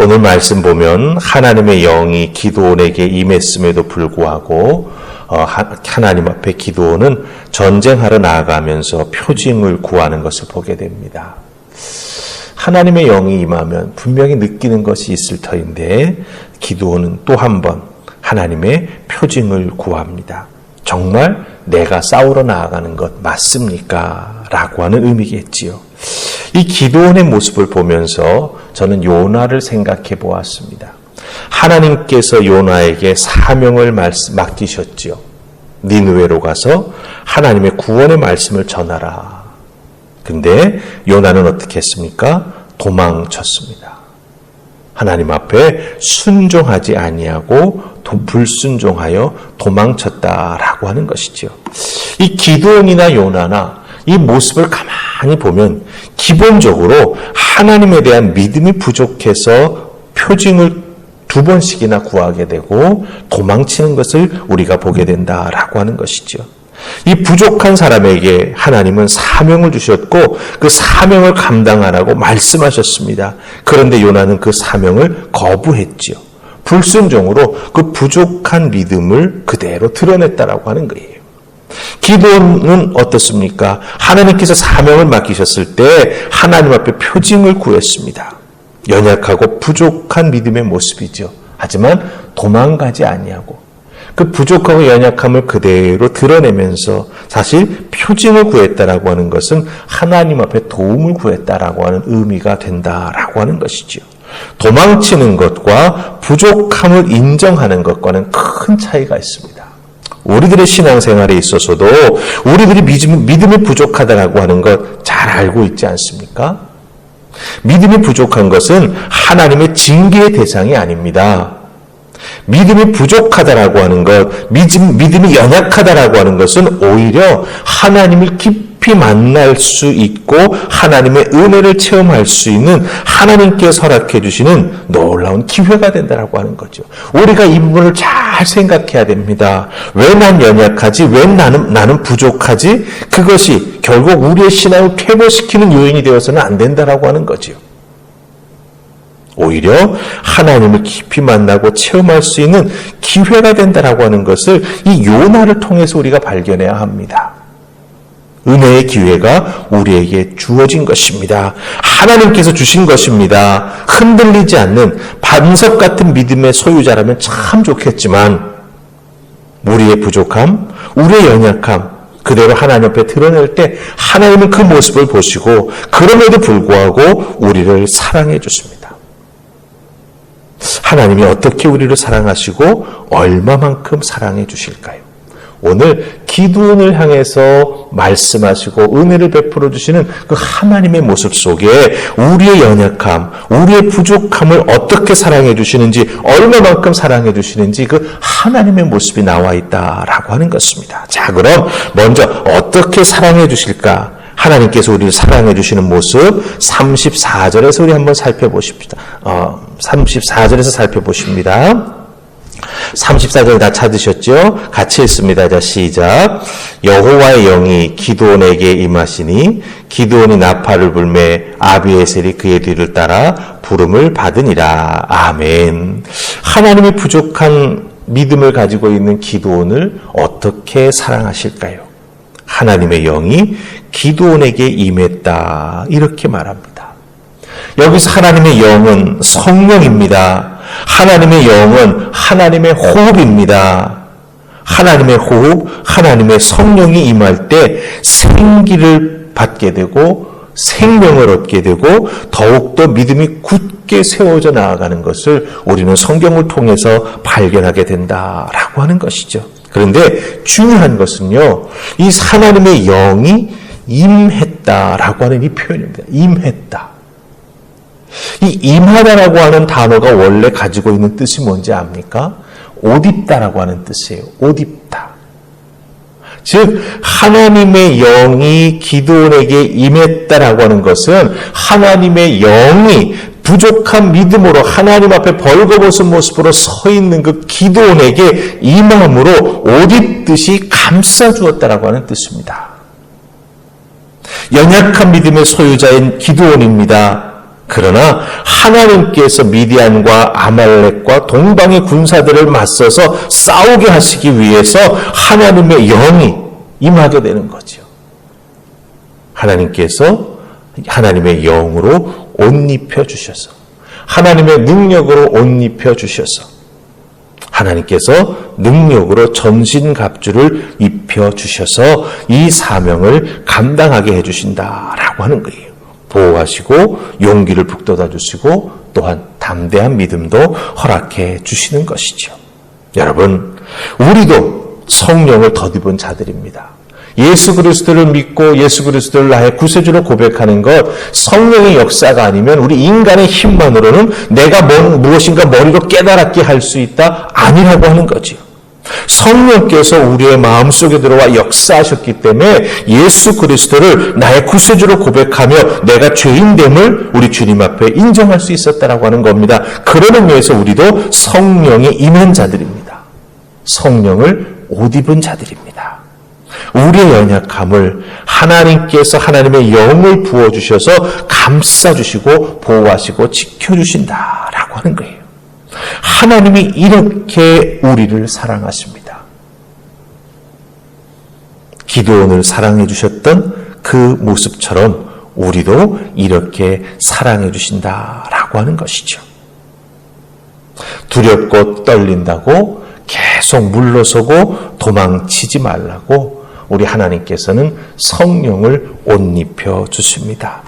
오늘 말씀 보면 하나님의 영이 기드온에게 임했음에도 불구하고 하나님 앞에 기드온은 전쟁하러 나아가면서 표징을 구하는 것을 보게 됩니다. 하나님의 영이 임하면 분명히 느끼는 것이 있을 터인데 기드온은 또 한 번 하나님의 표징을 구합니다. 정말 내가 싸우러 나아가는 것 맞습니까? 라고 하는 의미겠지요. 이 기드온의 모습을 보면서 저는 요나를 생각해 보았습니다. 하나님께서 요나에게 사명을 맡기셨지요. 니느웨로 가서 하나님의 구원의 말씀을 전하라. 근데 요나는 어떻게 했습니까? 도망쳤습니다. 하나님 앞에 순종하지 아니하고 불순종하여 도망쳤다라고 하는 것이죠. 이 기드온이나 요나나 이 모습을 가만히 보면 기본적으로 하나님에 대한 믿음이 부족해서 표징을 2번씩이나 구하게 되고 도망치는 것을 우리가 보게 된다라고 하는 것이죠. 이 부족한 사람에게 하나님은 사명을 주셨고 그 사명을 감당하라고 말씀하셨습니다. 그런데 요나는 그 사명을 거부했지요. 불순종으로 그 부족한 믿음을 그대로 드러냈다라고 하는 거예요. 기드온은 어떻습니까? 하나님께서 사명을 맡기셨을 때 하나님 앞에 표징을 구했습니다. 연약하고 부족한 믿음의 모습이죠. 하지만 도망가지 아니하고 그 부족하고 연약함을 그대로 드러내면서 사실 표징을 구했다라고 하는 것은 하나님 앞에 도움을 구했다라고 하는 의미가 된다라고 하는 것이죠. 도망치는 것과 부족함을 인정하는 것과는 큰 차이가 있습니다. 우리들의 신앙생활에 있어서도 우리들이 믿음이 부족하다라고 하는 것 잘 알고 있지 않습니까? 믿음이 부족한 것은 하나님의 징계의 대상이 아닙니다. 믿음이 부족하다라고 하는 것, 믿음이 연약하다라고 하는 것은 오히려 하나님을 깊이 만날 수 있고 하나님의 은혜를 체험할 수 있는 하나님께 허락해 주시는 놀라운 기회가 된다라고 하는 거죠. 우리가 이 부분을 잘 생각해야 됩니다. 왜 난 연약하지? 왜 나는 부족하지? 그것이 결국 우리의 신앙을 퇴보시키는 요인이 되어서는 안 된다라고 하는 거죠. 오히려 하나님을 깊이 만나고 체험할 수 있는 기회가 된다라고 하는 것을 이 요나를 통해서 우리가 발견해야 합니다. 은혜의 기회가 우리에게 주어진 것입니다. 하나님께서 주신 것입니다. 흔들리지 않는 반석 같은 믿음의 소유자라면 참 좋겠지만 우리의 부족함, 우리의 연약함 그대로 하나님 앞에 드러낼 때 하나님은 그 모습을 보시고 그럼에도 불구하고 우리를 사랑해 주십니다. 하나님이 어떻게 우리를 사랑하시고 얼마만큼 사랑해 주실까요? 오늘 기드온을 향해서 말씀하시고 은혜를 베풀어 주시는 그 하나님의 모습 속에 우리의 연약함, 우리의 부족함을 어떻게 사랑해 주시는지, 얼마만큼 사랑해 주시는지 그 하나님의 모습이 나와 있다라고 하는 것입니다. 자, 그럼 먼저 어떻게 사랑해 주실까? 하나님께서 우리를 사랑해 주시는 모습 34절에서 우리 한번 살펴보십시다. 34절에서 살펴보십니다. 34절 다 찾으셨죠? 같이 읽습니다. 자, 시작. 여호와의 영이 기드온에게 임하시니 기드온이 나팔을 불매 아비에셀이 그의 뒤를 따라 부름을 받으니라. 아멘. 하나님이 부족한 믿음을 가지고 있는 기드온을 어떻게 사랑하실까요? 하나님의 영이 기드온에게 임했다. 이렇게 말합니다. 여기서 하나님의 영은 성령입니다. 하나님의 영은 하나님의 호흡입니다. 하나님의 호흡, 하나님의 성령이 임할 때 생기를 받게 되고 생명을 얻게 되고 더욱더 믿음이 굳게 세워져 나아가는 것을 우리는 성경을 통해서 발견하게 된다라고 하는 것이죠. 그런데 중요한 것은요, 이 하나님의 영이 임했다라고 하는 이 표현입니다. 임했다. 이 임하다라고 하는 단어가 원래 가지고 있는 뜻이 뭔지 압니까? 옷 입다라고 하는 뜻이에요. 옷 입다. 즉 하나님의 영이 기드온에게 임했다라고 하는 것은 하나님의 영이 부족한 믿음으로 하나님 앞에 벌거벗은 모습으로 서 있는 그 기드온에게 임함으로 옷 입듯이 감싸주었다라고 하는 뜻입니다. 연약한 믿음의 소유자인 기드온입니다. 그러나 하나님께서 미디안과 아말렉과 동방의 군사들을 맞서서 싸우게 하시기 위해서 하나님의 영이 임하게 되는 거죠. 하나님께서 하나님의 영으로 옷 입혀 주셔서, 하나님의 능력으로 옷 입혀 주셔서, 하나님께서 능력으로 전신갑주를 입혀 주셔서 이 사명을 감당하게 해주신다라고 하는 거예요. 보호하시고 용기를 북돋아 주시고 또한 담대한 믿음도 허락해 주시는 것이죠. 여러분, 우리도 성령을 덧입은 자들입니다. 예수 그리스도를 믿고 예수 그리스도를 나의 구세주로 고백하는 것, 성령의 역사가 아니면 우리 인간의 힘만으로는 내가 무엇인가 머리로 깨달았게 할 수 있다? 아니라고 하는 거지요. 성령께서 우리의 마음속에 들어와 역사하셨기 때문에 예수 그리스도를 나의 구세주로 고백하며 내가 죄인됨을 우리 주님 앞에 인정할 수 있었다라고 하는 겁니다. 그런 의미에서 우리도 성령이 임한 자들입니다. 성령을 옷 입은 자들입니다. 우리의 연약함을 하나님께서 하나님의 영을 부어주셔서 감싸주시고 보호하시고 지켜주신다라고 하는 거예요. 하나님이 이렇게 우리를 사랑하십니다. 기도원을 사랑해 주셨던 그 모습처럼 우리도 이렇게 사랑해 주신다라고 하는 것이죠. 두렵고 떨린다고 계속 물러서고 도망치지 말라고 우리 하나님께서는 성령을 옷 입혀 주십니다.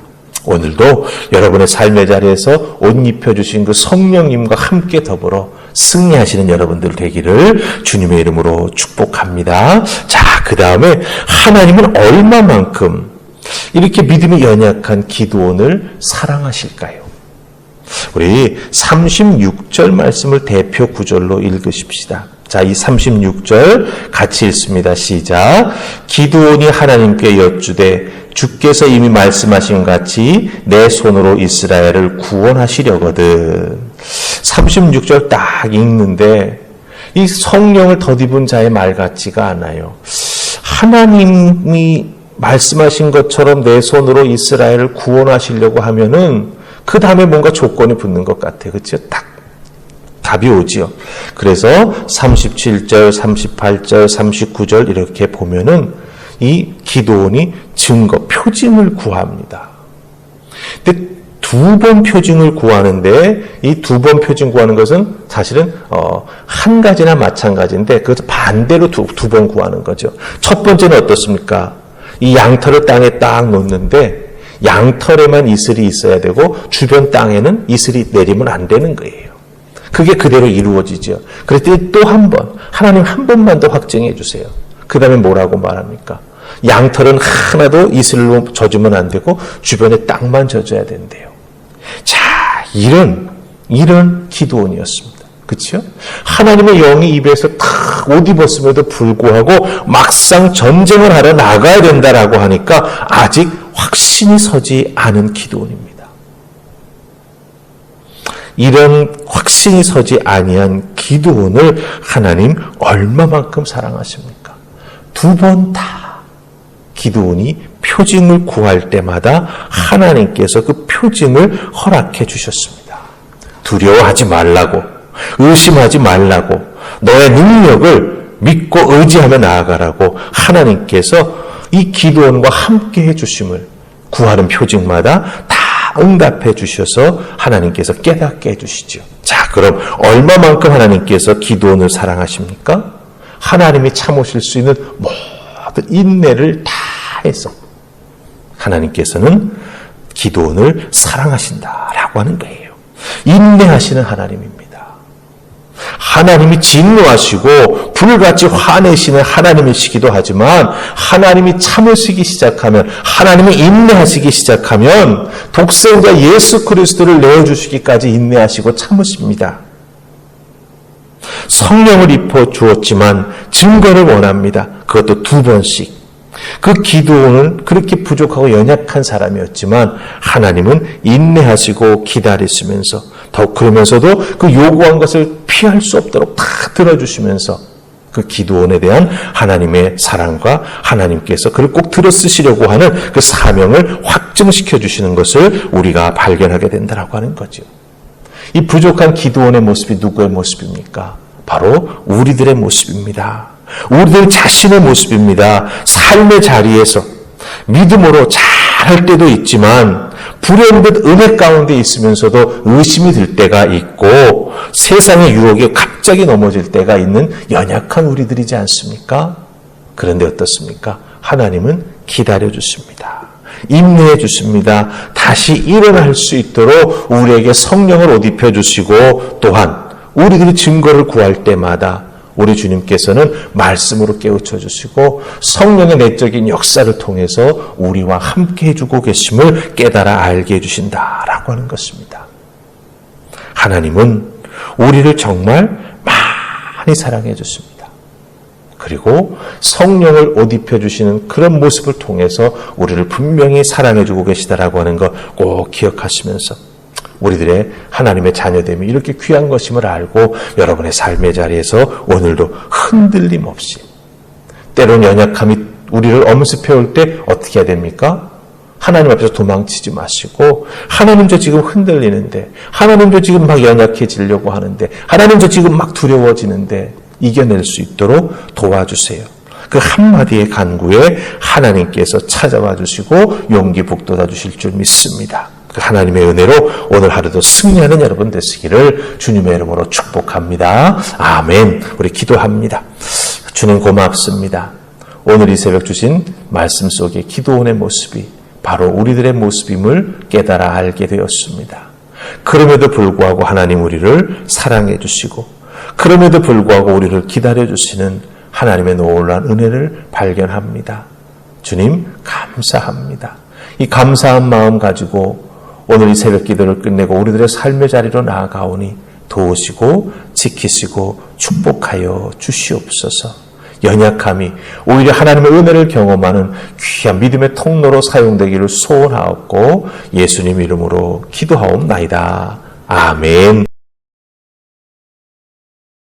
오늘도 여러분의 삶의 자리에서 옷 입혀 주신 그 성령님과 함께 더불어 승리하시는 여러분들 되기를 주님의 이름으로 축복합니다. 자, 그 다음에 하나님은 얼마만큼 이렇게 믿음이 연약한 기드온을 사랑하실까요? 우리 36절 말씀을 대표 구절로 읽으십시다. 자, 이 36절 같이 읽습니다. 시작. 기드온이 하나님께 여쭈되 주께서 이미 말씀하신 같이 내 손으로 이스라엘을 구원하시려거든. 36절 딱 읽는데 이 성령을 덧입은 자의 말 같지가 않아요. 하나님이 말씀하신 것처럼 내 손으로 이스라엘을 구원하시려고 하면은 그 다음에 뭔가 조건이 붙는 것 같아요. 그렇죠? 딱 답이 오지요. 그래서 37절, 38절, 39절 이렇게 보면은 이 기드온이 증거, 표징을 구합니다. 근데 두 번 표징을 구하는데 이 두 번 표징 구하는 것은 사실은 한 가지나 마찬가지인데 그것을 반대로 두 번 구하는 거죠. 첫 번째는 어떻습니까? 이 양털을 땅에 딱 놓는데 양털에만 이슬이 있어야 되고 주변 땅에는 이슬이 내리면 안 되는 거예요. 그게 그대로 이루어지죠. 그랬더니 또 한 번, 하나님 한 번만 더 확증해 주세요. 그 다음에 뭐라고 말합니까? 양털은 하나도 이슬로 젖으면 안 되고 주변에 땅만 젖어야 된대요. 자, 이런 기드온이었습니다. 그렇죠? 하나님의 영이 입에서 탁 옷 입었음에도 불구하고 막상 전쟁을 하러 나가야 된다라고 하니까 아직 확신이 서지 않은 기드온입니다. 이런 확신이 서지 아니한 기드온을 하나님 얼마만큼 사랑하십니까? 두 번 다 기드온이 표징을 구할 때마다 하나님께서 그 표징을 허락해 주셨습니다. 두려워하지 말라고, 의심하지 말라고, 너의 능력을 믿고 의지하며 나아가라고 하나님께서 이 기드온과 함께 해주심을 구하는 표징마다 다 응답해 주셔서 하나님께서 깨닫게 해주시죠. 자, 그럼 얼마만큼 하나님께서 기드온을 사랑하십니까? 하나님이 참으실 수 있는 모든 인내를 다 해서 하나님께서는 기드온을 사랑하신다라고 하는 거예요. 인내하시는 하나님입니다. 하나님이 진노하시고 불같이 화내시는 하나님이시기도 하지만 하나님이 참으시기 시작하면, 하나님이 인내하시기 시작하면 독생자 예수 그리스도를 내어주시기까지 인내하시고 참으십니다. 성령을 입혀 주었지만 증거를 원합니다. 그것도 두 번씩. 그 기드온은 그렇게 부족하고 연약한 사람이었지만 하나님은 인내하시고 기다리시면서 더욱 그러면서도 그 요구한 것을 피할 수 없도록 다 들어주시면서 그 기도원에 대한 하나님의 사랑과 하나님께서 그를 꼭 들어쓰시려고 하는 그 사명을 확증시켜 주시는 것을 우리가 발견하게 된다라고 하는 거죠. 이 부족한 기도원의 모습이 누구의 모습입니까? 바로 우리들의 모습입니다. 우리들 자신의 모습입니다. 삶의 자리에서 믿음으로 잘할 때도 있지만 불현듯 은혜 가운데 있으면서도 의심이 들 때가 있고 세상의 유혹에 갑자기 넘어질 때가 있는 연약한 우리들이지 않습니까? 그런데 어떻습니까? 하나님은 기다려 주십니다. 인내해 주십니다. 다시 일어날 수 있도록 우리에게 성령을 옷 입혀 주시고 또한 우리들이 증거를 구할 때마다 우리 주님께서는 말씀으로 깨우쳐 주시고 성령의 내적인 역사를 통해서 우리와 함께 해주고 계심을 깨달아 알게 해주신다라고 하는 것입니다. 하나님은 우리를 정말 많이 사랑해 주십니다. 그리고 성령을 옷 입혀 주시는 그런 모습을 통해서 우리를 분명히 사랑해 주고 계시다라고 하는 것 꼭 기억하시면서 우리들의 하나님의 자녀됨이 이렇게 귀한 것임을 알고 여러분의 삶의 자리에서 오늘도 흔들림 없이 때론 연약함이 우리를 엄습해올 때 어떻게 해야 됩니까? 하나님 앞에서 도망치지 마시고 하나님 저 지금 흔들리는데 하나님 저 지금 막 연약해지려고 하는데 하나님 저 지금 막 두려워지는데 이겨낼 수 있도록 도와주세요. 그 한마디의 간구에 하나님께서 찾아와 주시고 용기 북돋아 주실 줄 믿습니다. 그 하나님의 은혜로 오늘 하루도 승리하는 여러분 되시기를 주님의 이름으로 축복합니다. 아멘. 우리 기도합니다. 주님 고맙습니다. 오늘 이 새벽 주신 말씀 속에 기도원의 모습이 바로 우리들의 모습임을 깨달아 알게 되었습니다. 그럼에도 불구하고 하나님 우리를 사랑해 주시고 그럼에도 불구하고 우리를 기다려 주시는 하나님의 놀라운 은혜를 발견합니다. 주님 감사합니다. 이 감사한 마음 가지고 오늘 이 새벽 기도를 끝내고 우리들의 삶의 자리로 나아가오니 도우시고 지키시고 축복하여 주시옵소서. 연약함이 오히려 하나님의 은혜를 경험하는 귀한 믿음의 통로로 사용되기를 소원하옵고 예수님 이름으로 기도하옵나이다. 아멘.